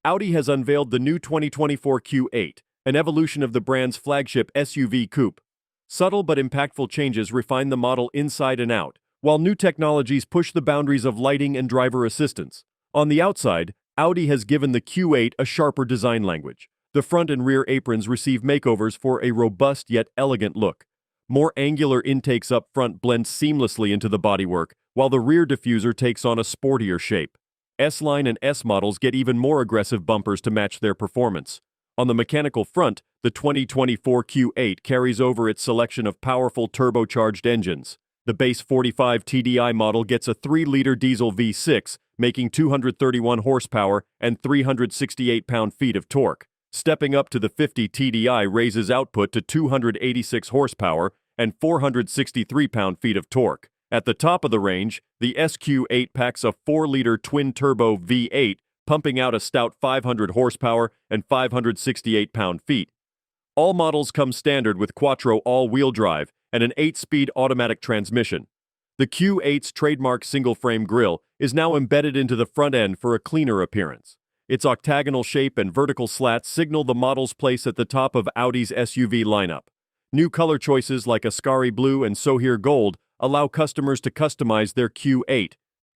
Audi has unveiled the new 2024 Q8, an evolution of the brand's flagship SUV coupe. Subtle but impactful changes refine the model inside and out, while new technologies push the boundaries of lighting and driver assistance. On the outside, Audi has given the Q8 a sharper design language. The front and rear aprons receive makeovers for a robust yet elegant look. More angular intakes up front blend seamlessly into the bodywork, while the rear diffuser takes on a sportier shape. S-Line and S models get even more aggressive bumpers to match their performance. On the mechanical front, the 2024 Q8 carries over its selection of powerful turbocharged engines. The base 45 TDI model gets a 3-liter diesel V6, making 231 horsepower and 368 pound-feet of torque. Stepping up to the 50 TDI raises output to 286 horsepower and 463 pound-feet of torque. At the top of the range, the SQ8 packs a 4-liter twin-turbo V8, pumping out a stout 500 horsepower and 568 pound-feet. All models come standard with quattro all-wheel drive and an 8-speed automatic transmission. The Q8's trademark single-frame grille is now embedded into the front end for a cleaner appearance. Its octagonal shape and vertical slats signal the model's place at the top of Audi's SUV lineup. New color choices like Ascari Blue and Sohir Gold allow customers to customize their Q8.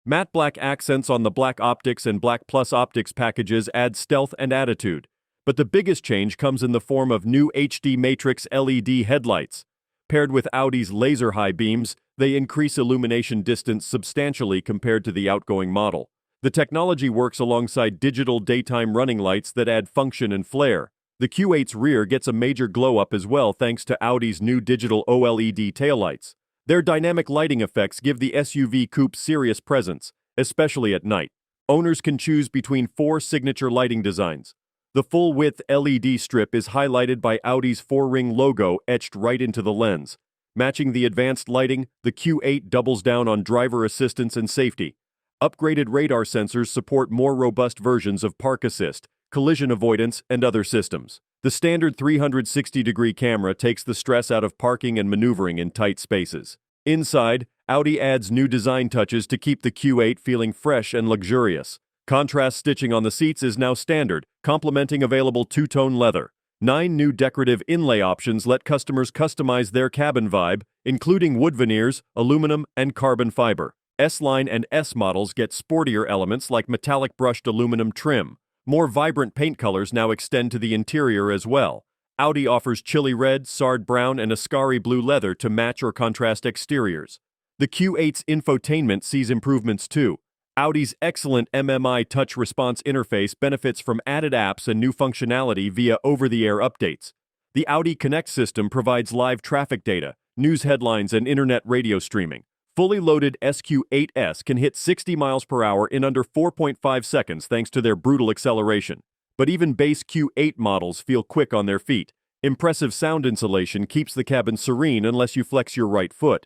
Matte black accents on the black optics and black plus optics packages add stealth and attitude. But the biggest change comes in the form of new HD Matrix LED headlights. Paired with Audi's laser high beams, they increase illumination distance substantially compared to the outgoing model. The technology works alongside digital daytime running lights that add function and flair. The Q8's rear gets a major glow-up as well thanks to Audi's new digital OLED taillights. Their dynamic lighting effects give the SUV coupe serious presence, especially at night. Owners can choose between 4 signature lighting designs. The full-width LED strip is highlighted by Audi's 4-ring logo etched right into the lens. Matching the advanced lighting, the Q8 doubles down on driver assistance and safety. Upgraded radar sensors support more robust versions of park assist, collision avoidance, and other systems. The standard 360-degree camera takes the stress out of parking and maneuvering in tight spaces. Inside, Audi adds new design touches to keep the Q8 feeling fresh and luxurious. Contrast stitching on the seats is now standard, complementing available two-tone leather. 9 new decorative inlay options let customers customize their cabin vibe, including wood veneers, aluminum, and carbon fiber. S-Line and S models get sportier elements like metallic brushed aluminum trim. More vibrant paint colors now extend to the interior as well. Audi offers chili red, sard brown, and Ascari blue leather to match or contrast exteriors. The Q8's infotainment sees improvements too. Audi's excellent MMI touch response interface benefits from added apps and new functionality via over-the-air updates. The Audi Connect system provides live traffic data, news headlines, and internet radio streaming. Fully loaded SQ8s can hit 60 miles per hour in under 4.5 seconds thanks to their brutal acceleration. But even base Q8 models feel quick on their feet. Impressive sound insulation keeps the cabin serene unless you flex your right foot.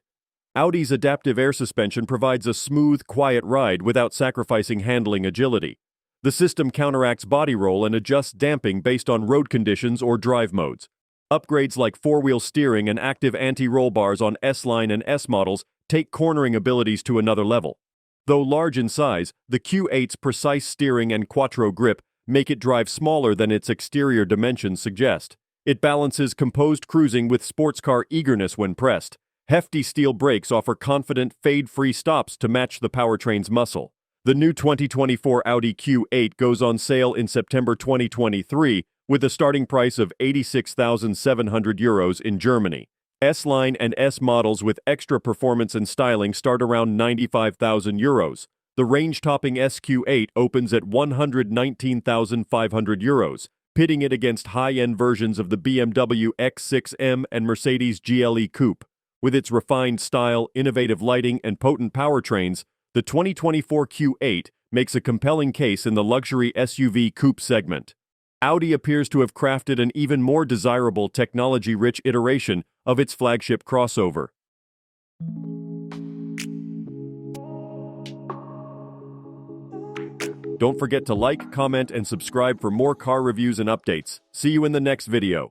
Audi's adaptive air suspension provides a smooth, quiet ride without sacrificing handling agility. The system counteracts body roll and adjusts damping based on road conditions or drive modes. Upgrades like 4-wheel steering and active anti-roll bars on S-Line and S models take cornering abilities to another level. Though large in size, the Q8's precise steering and quattro grip make it drive smaller than its exterior dimensions suggest. It balances composed cruising with sports car eagerness when pressed. Hefty steel brakes offer confident, fade-free stops to match the powertrain's muscle. The new 2024 Audi Q8 goes on sale in September 2023 with a starting price of €86,700 in Germany. S-Line and S models with extra performance and styling start around €95,000. The range-topping SQ8 opens at €119,500, pitting it against high-end versions of the BMW X6M and Mercedes GLE Coupe. With its refined style, innovative lighting, and potent powertrains, the 2024 Q8 makes a compelling case in the luxury SUV coupe segment. Audi appears to have crafted an even more desirable technology-rich iteration of its flagship crossover. Don't forget to like, comment, and subscribe for more car reviews and updates. See you in the next video.